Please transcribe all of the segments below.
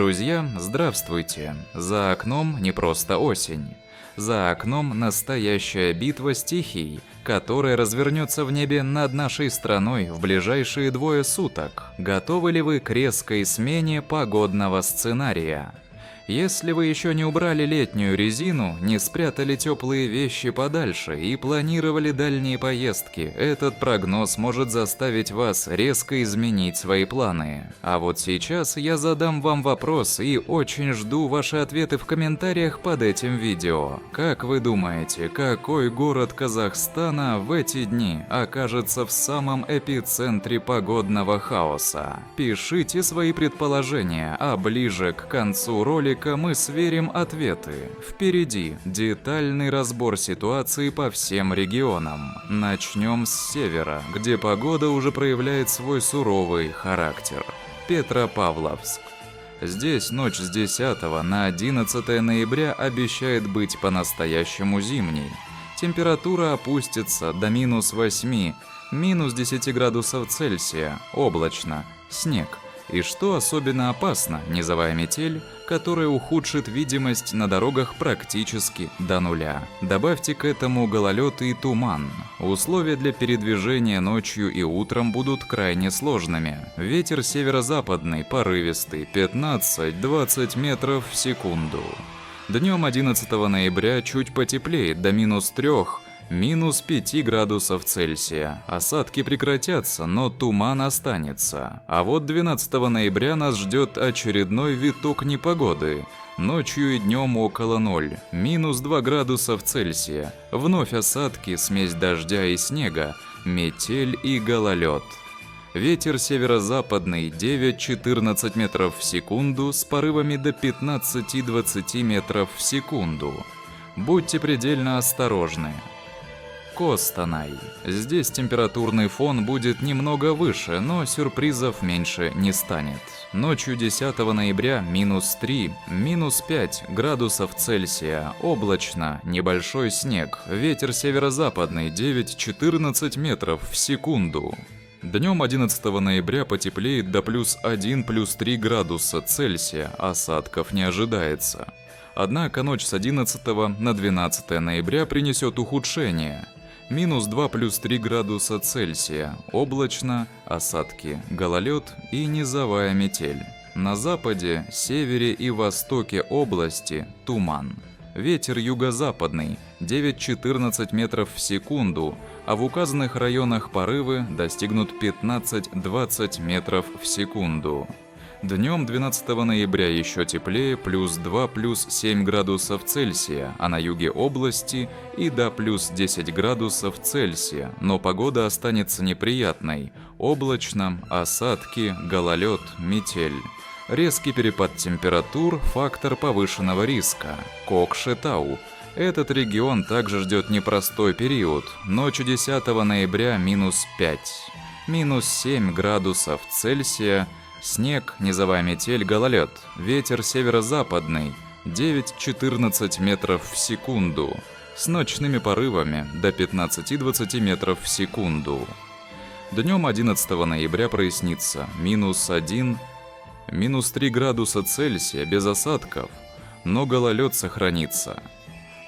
Друзья, здравствуйте! За окном не просто осень. За окном настоящая битва стихий, которая развернется в небе над нашей страной в ближайшие 2 суток. Готовы ли вы к резкой смене погодного сценария? Если вы еще не убрали летнюю резину, не спрятали теплые вещи подальше и планировали дальние поездки, этот прогноз может заставить вас резко изменить свои планы. А вот сейчас я задам вам вопрос и очень жду ваши ответы в комментариях под этим видео. Как вы думаете, какой город Казахстана в эти дни окажется в самом эпицентре погодного хаоса? Пишите свои предположения, а ближе к концу ролика мы сверим ответы. Впереди детальный разбор ситуации по всем регионам. Начнем с севера, где погода уже проявляет свой суровый характер. Петропавловск. Здесь ночь с 10 на 11 ноября обещает быть по-настоящему зимней. Температура опустится до -8, -10 градусов Цельсия, облачно, снег. И что особенно опасно, низовая метель, которая ухудшит видимость на дорогах практически до нуля. Добавьте к этому гололед и туман. Условия для передвижения ночью и утром будут крайне сложными. Ветер северо-западный, порывистый, 15-20 метров в секунду. Днем 11 ноября чуть потеплеет до -3, -5 градусов Цельсия. Осадки прекратятся, но туман останется. А вот 12 ноября нас ждет очередной виток непогоды. Ночью и днем около 0, -2 градусов Цельсия. Вновь осадки, смесь дождя и снега, метель и гололед. Ветер северо-западный 9-14 метров в секунду с порывами до 15-20 метров в секунду. Будьте предельно осторожны. Костанай. Здесь температурный фон будет немного выше, но сюрпризов меньше не станет. Ночью 10 ноября -3, -5 градусов Цельсия, облачно, небольшой снег, ветер северо-западный 9-14 метров в секунду. Днем 11 ноября потеплеет до +1, +3 градуса Цельсия, осадков не ожидается. Однако ночь с 11 на 12 ноября принесет ухудшение. -2, +3 градуса Цельсия, облачно, осадки, гололед и низовая метель. На западе, севере и востоке области туман. Ветер юго-западный 9-14 метров в секунду, а в указанных районах порывы достигнут 15-20 метров в секунду. Днем 12 ноября еще теплее, +2, +7 градусов Цельсия, а на юге области и до +10 градусов Цельсия, но погода останется неприятной. Облачно, осадки, гололед, метель. Резкий перепад температур – фактор повышенного риска. Кокшетау. Этот регион также ждет непростой период. Ночью 10 ноября -5, -7 градусов Цельсия, снег, низовая метель, гололед, ветер северо-западный 9-14 метров в секунду, с ночными порывами до 15-20 метров в секунду. Днем 11 ноября прояснится -1, -3 градуса Цельсия без осадков, но гололед сохранится.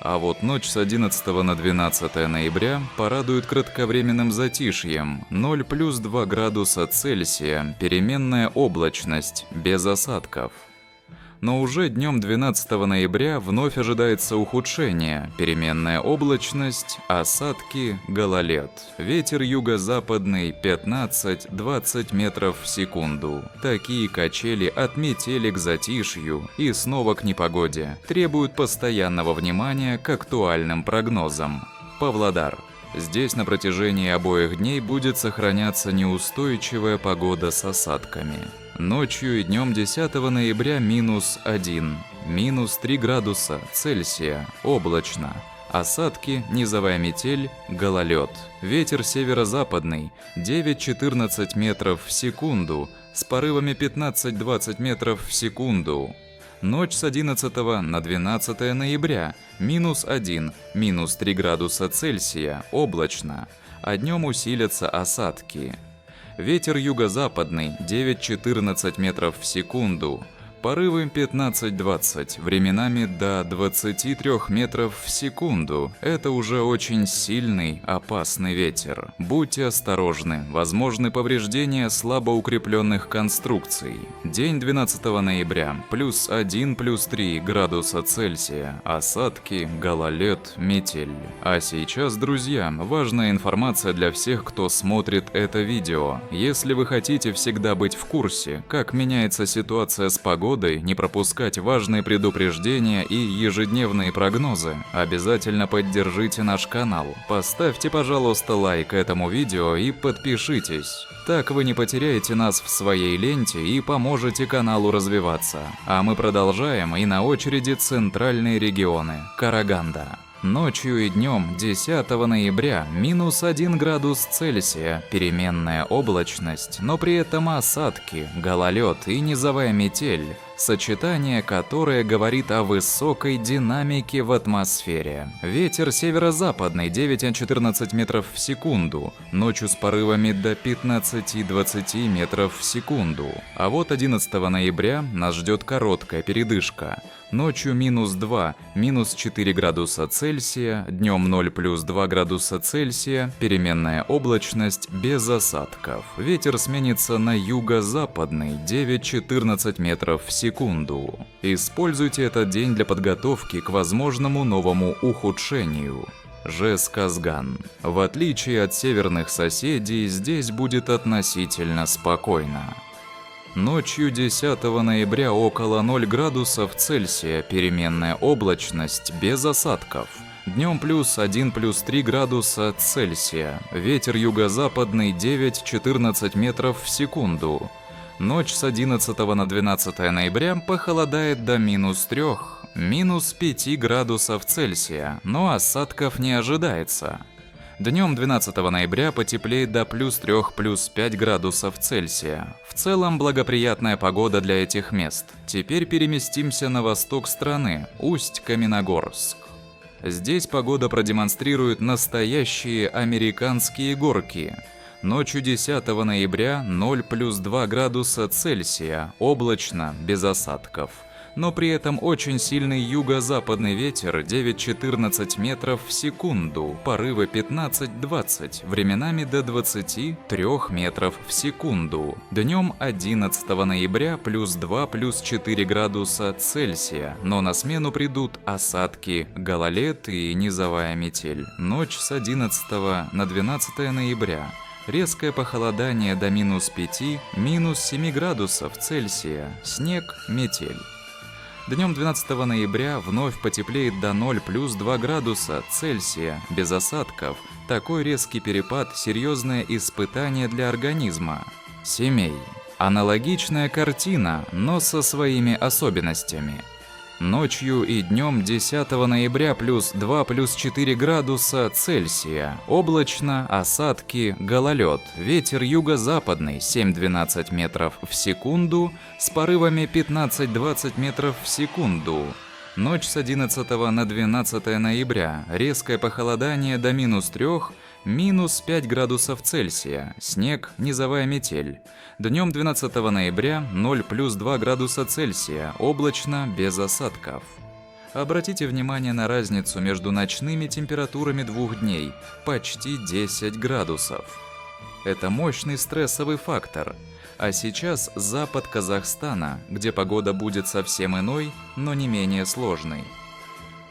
А вот ночь с 11 на 12 ноября порадует кратковременным затишьем 0 +2 градуса Цельсия, переменная облачность, без осадков. Но уже днем 12 ноября вновь ожидается ухудшение, переменная облачность, осадки, гололед. Ветер юго-западный 15-20 метров в секунду. Такие качели от метели к затишью и снова к непогоде требуют постоянного внимания к актуальным прогнозам. Павлодар. Здесь на протяжении обоих дней будет сохраняться неустойчивая погода с осадками. Ночью и днем 10 ноября -1, -3 градуса Цельсия, облачно. Осадки, низовая метель, гололед. Ветер северо-западный 9-14 метров в секунду с порывами 15-20 метров в секунду. Ночь с 11 на 12 ноября -1, -3 градуса Цельсия, облачно, а днем усилятся осадки. Ветер юго-западный 9-14 метров в секунду, порывы 15-20, временами до 23 метров в секунду. Это уже очень сильный, опасный ветер. Будьте осторожны, возможны повреждения слабо укрепленных конструкций. День 12 ноября, +1, +3 градуса Цельсия, осадки, гололед, метель. А сейчас, друзья, важная информация для всех, кто смотрит это видео. Если вы хотите всегда быть в курсе, как меняется ситуация с погодой, не пропускать важные предупреждения и ежедневные прогнозы, обязательно поддержите наш канал. Поставьте, пожалуйста, лайк этому видео и подпишитесь. Так вы не потеряете нас в своей ленте и поможете каналу развиваться. А мы продолжаем, и на очереди центральные регионы. Караганда. Ночью и днем 10 ноября -1 градус Цельсия, переменная облачность, но при этом осадки, гололед и низовая метель, сочетание которое говорит о высокой динамике в атмосфере. Ветер северо-западный 9-14 метров в секунду, ночью с порывами до 15-20 метров в секунду. А вот 11 ноября нас ждет короткая передышка. Ночью -2, -4 градуса Цельсия, днем 0 +2 градуса Цельсия, переменная облачность без осадков. Ветер сменится на юго-западный 9-14 метров в секунду. Используйте этот день для подготовки к возможному новому ухудшению. Жезказган. В отличие от северных соседей, здесь будет относительно спокойно. Ночью 10 ноября около 0 градусов Цельсия, переменная облачность без осадков. Днем +1, +3 градуса Цельсия, ветер юго-западный 9-14 метров в секунду. Ночь с 11 на 12 ноября похолодает до -3, -5 градусов Цельсия, но осадков не ожидается. Днем 12 ноября потеплеет до +3, +5 градусов Цельсия. В целом благоприятная погода для этих мест. Теперь переместимся на восток страны, Усть-Каменогорск. Здесь погода продемонстрирует настоящие американские горки. Ночью 10 ноября 0 +2 градуса Цельсия, облачно, без осадков. Но при этом очень сильный юго-западный ветер 9-14 метров в секунду, порывы 15-20, временами до 23 метров в секунду. Днем 11 ноября +2, +4 градуса Цельсия, но на смену придут осадки, гололед и низовая метель. Ночь с 11 на 12 ноября. Резкое похолодание до -5, -7 градусов Цельсия, снег, метель. Днем 12 ноября вновь потеплеет до 0 +2 градуса Цельсия, без осадков. Такой резкий перепад – серьезное испытание для организма. Семей. Аналогичная картина, но со своими особенностями. Ночью и днем 10 ноября +2, +4 градуса Цельсия, облачно, осадки, гололед, ветер юго-западный 7-12 метров в секунду с порывами 15-20 метров в секунду. Ночь с 11 на 12 ноября, резкое похолодание до -3, -5 градусов Цельсия, снег, низовая метель. Днем 12 ноября 0 +2 градуса Цельсия, облачно, без осадков. Обратите внимание на разницу между ночными температурами 2 дней, почти 10 градусов. Это мощный стрессовый фактор. А сейчас запад Казахстана, где погода будет совсем иной, но не менее сложной.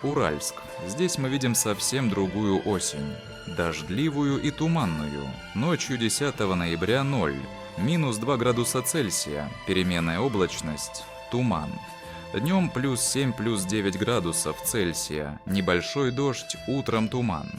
Уральск. Здесь мы видим совсем другую осень. Дождливую и туманную. Ночью 10 ноября 0, -2 градуса Цельсия, переменная облачность, туман. Днем +7, +9 градусов Цельсия, небольшой дождь, утром туман.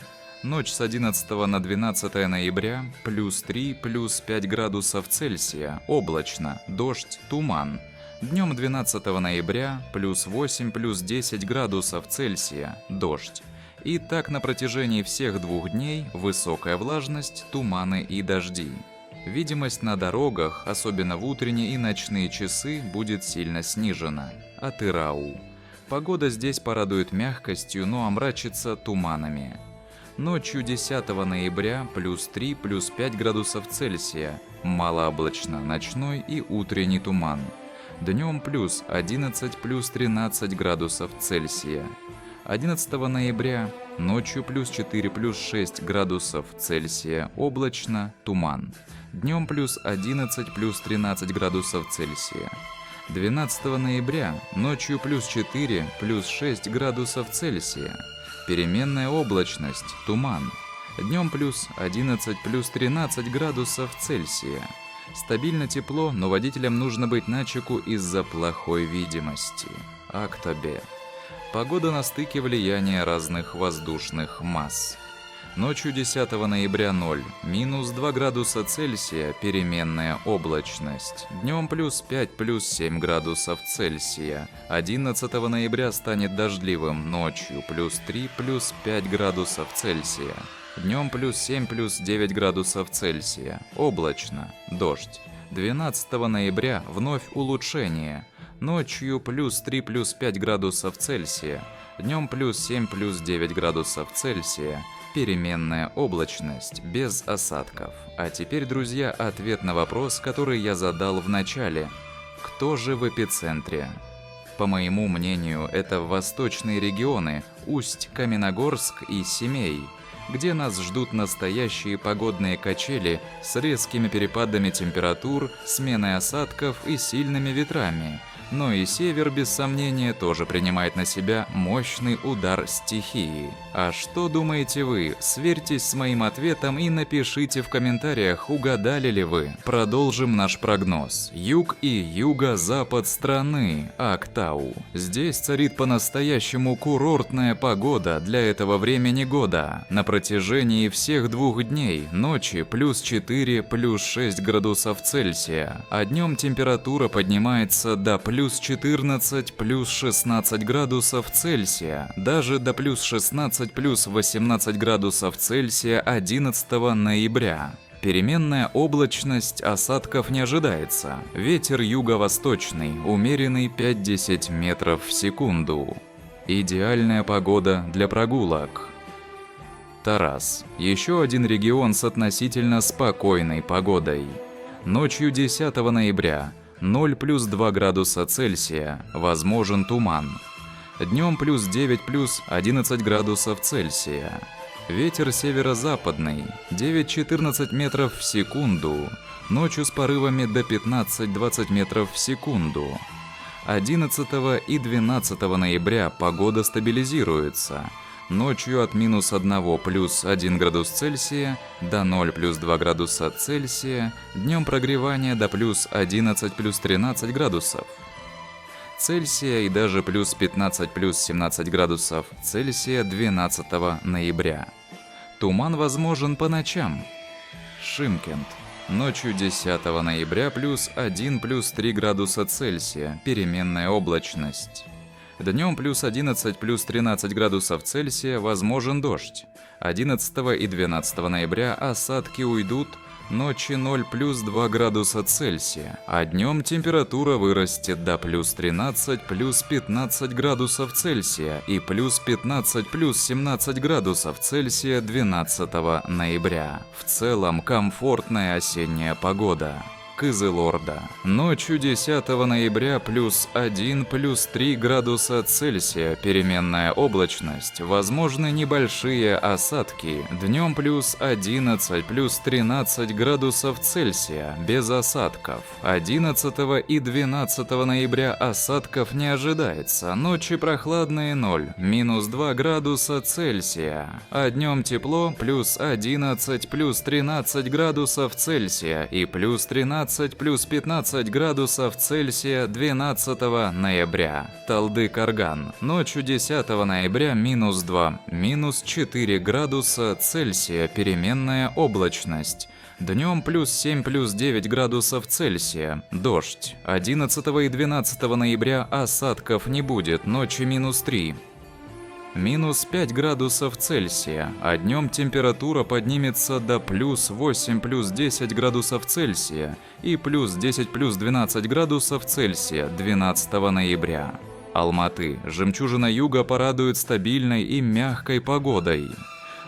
Ночь с 11 на 12 ноября +3, +5 градусов Цельсия, облачно, дождь, туман. Днем 12 ноября +8, +10 градусов Цельсия, дождь. И так на протяжении всех 2 дней высокая влажность, туманы и дожди. Видимость на дорогах, особенно в утренние и ночные часы, будет сильно снижена. Атырау. Погода здесь порадует мягкостью, но омрачится туманами. Ночью 10 ноября +3, +5 градусов Цельсия, малооблачно, ночной и утренний туман. Днем плюс 11 плюс 13 градусов Цельсия. 11 ноября ночью плюс 4 плюс 6 градусов Цельсия, облачно, туман. Днем плюс 11 плюс 13 градусов Цельсия. 12 ноября ночью плюс 4 плюс 6 градусов Цельсия. Переменная облачность, туман. Днем плюс 11 плюс 13 градусов Цельсия. Стабильно тепло, но водителям нужно быть начеку из-за плохой видимости. Акта Б. Погода на стыке влияния разных воздушных масс. Ночью 10 ноября 0, минус 2 градуса Цельсия, переменная облачность. Днем плюс 5 плюс 7 градусов Цельсия. 11 ноября станет дождливым, ночью плюс 3 плюс 5 градусов Цельсия. Днем плюс 7 плюс 9 градусов Цельсия, облачно, дождь. 12 ноября вновь улучшение. Ночью плюс 3 плюс 5 градусов Цельсия. Днем плюс 7 плюс 9 градусов Цельсия. Переменная облачность, без осадков. А теперь, друзья, ответ на вопрос, который я задал в начале. Кто же в эпицентре? По моему мнению, это восточные регионы, Усть-Каменогорск и Семей, где нас ждут настоящие погодные качели с резкими перепадами температур, сменой осадков и сильными ветрами. Но и север, без сомнения, тоже принимает на себя мощный удар стихии. А что думаете вы? Сверьтесь с моим ответом и напишите в комментариях, угадали ли вы. Продолжим наш прогноз. Юг и юго-запад страны, Актау. Здесь царит по-настоящему курортная погода для этого времени года. На протяжении всех 2 дней, ночи плюс 4, плюс 6 градусов Цельсия, а днем температура поднимается до плюс 14, плюс 16 градусов Цельсия, даже до плюс 16, плюс 18 градусов Цельсия 11 ноября. Переменная облачность, осадков не ожидается. Ветер юго-восточный, умеренный 5-10 метров в секунду. Идеальная погода для прогулок. Тарас. Еще один регион с относительно спокойной погодой. Ночью 10 ноября 0 плюс 2 градуса Цельсия, возможен туман. Днем плюс 9 плюс 11 градусов Цельсия. Ветер северо-западный, 9-14 метров в секунду, ночью с порывами до 15-20 метров в секунду. 11 и 12 ноября погода стабилизируется. Ночью от минус 1 плюс 1 градус Цельсия до 0 плюс 2 градуса Цельсия, днем прогревание до плюс 11 плюс 13 градусов Цельсия и даже плюс 15 плюс 17 градусов Цельсия 12 ноября. Туман возможен по ночам. Шымкент. Ночью 10 ноября плюс 1 плюс 3 градуса Цельсия, переменная облачность. Днем плюс 11 плюс 13 градусов Цельсия, возможен дождь. 11 и 12 ноября осадки уйдут, ночи 0 плюс 2 градуса Цельсия, а днем температура вырастет до плюс 13 плюс 15 градусов Цельсия и плюс 15 плюс 17 градусов Цельсия 12 ноября. В целом комфортная осенняя погода. Кызылорда. Ночью 10 ноября плюс 1 плюс 3 градуса Цельсия, переменная облачность, возможны небольшие осадки. Днем плюс 11 плюс 13 градусов Цельсия, без осадков. 11 и 12 ноября осадков не ожидается, ночи прохладные 0, минус 2 градуса Цельсия. А днем тепло плюс 11 плюс 13 градусов Цельсия и плюс 13 плюс 15 градусов Цельсия 12 ноября. Талды-Карган. Ночью 10 ноября минус 2, минус 4 градуса Цельсия, переменная облачность. Днем плюс 7 плюс 9 градусов Цельсия, дождь. 11 и 12 ноября осадков не будет, ночью минус 3. Минус 5 градусов Цельсия, а днем температура поднимется до плюс 8 плюс 10 градусов Цельсия и плюс 10 плюс 12 градусов Цельсия 12 ноября. Алматы. Жемчужина юга порадует стабильной и мягкой погодой.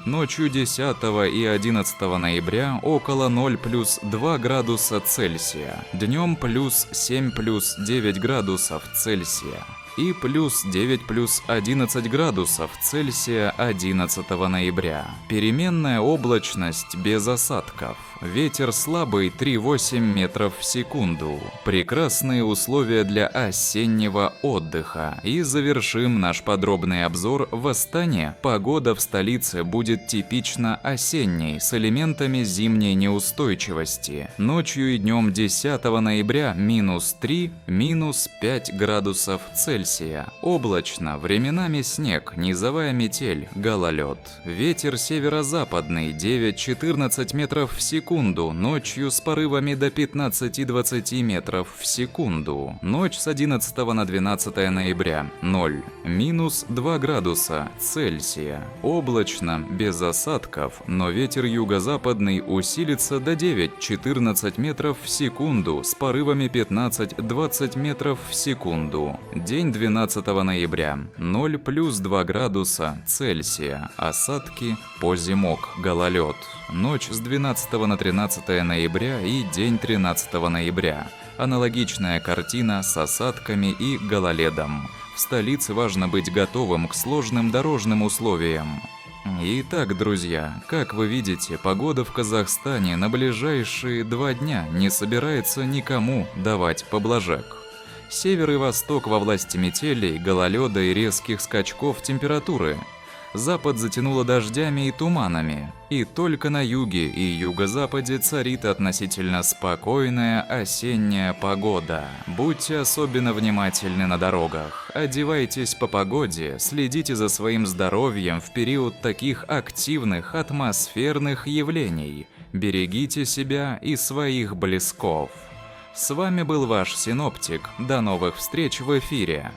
Ночью 10 и 11 ноября около 0 плюс 2 градуса Цельсия. Днем плюс 7 плюс 9 градусов Цельсия. И плюс 9 плюс 11 градусов Цельсия 11 ноября. Переменная облачность без осадков. Ветер слабый 3,8 метров в секунду. Прекрасные условия для осеннего отдыха. И завершим наш подробный обзор в Астане. Погода в столице будет типично осенней, с элементами зимней неустойчивости. Ночью и днем 10 ноября минус 3, минус 5 градусов Цельсия. Облачно, временами снег, низовая метель, гололед. Ветер северо-западный 9-14 метров в секунду, ночью с порывами до 15-20 метров в секунду. Ночь с 11 на 12 ноября 0, минус 2 градуса Цельсия. Облачно, без осадков, но ветер юго-западный усилится до 9-14 метров в секунду с порывами 15-20 метров в секунду. День 12 ноября 0 плюс 2 градуса Цельсия. Осадки, позимок, гололед. Ночь с 12 на 13 ноября и день 13 ноября. Аналогичная картина с осадками и гололедом. В столице важно быть готовым к сложным дорожным условиям. Итак, друзья, как вы видите, погода в Казахстане на ближайшие 2 дня не собирается никому давать поблажек. Север и восток во власти метелей, гололеда и резких скачков температуры. Запад затянуло дождями и туманами, и только на юге и юго-западе царит относительно спокойная осенняя погода. Будьте особенно внимательны на дорогах, одевайтесь по погоде, следите за своим здоровьем в период таких активных атмосферных явлений, берегите себя и своих близков. С вами был ваш синоптик, до новых встреч в эфире.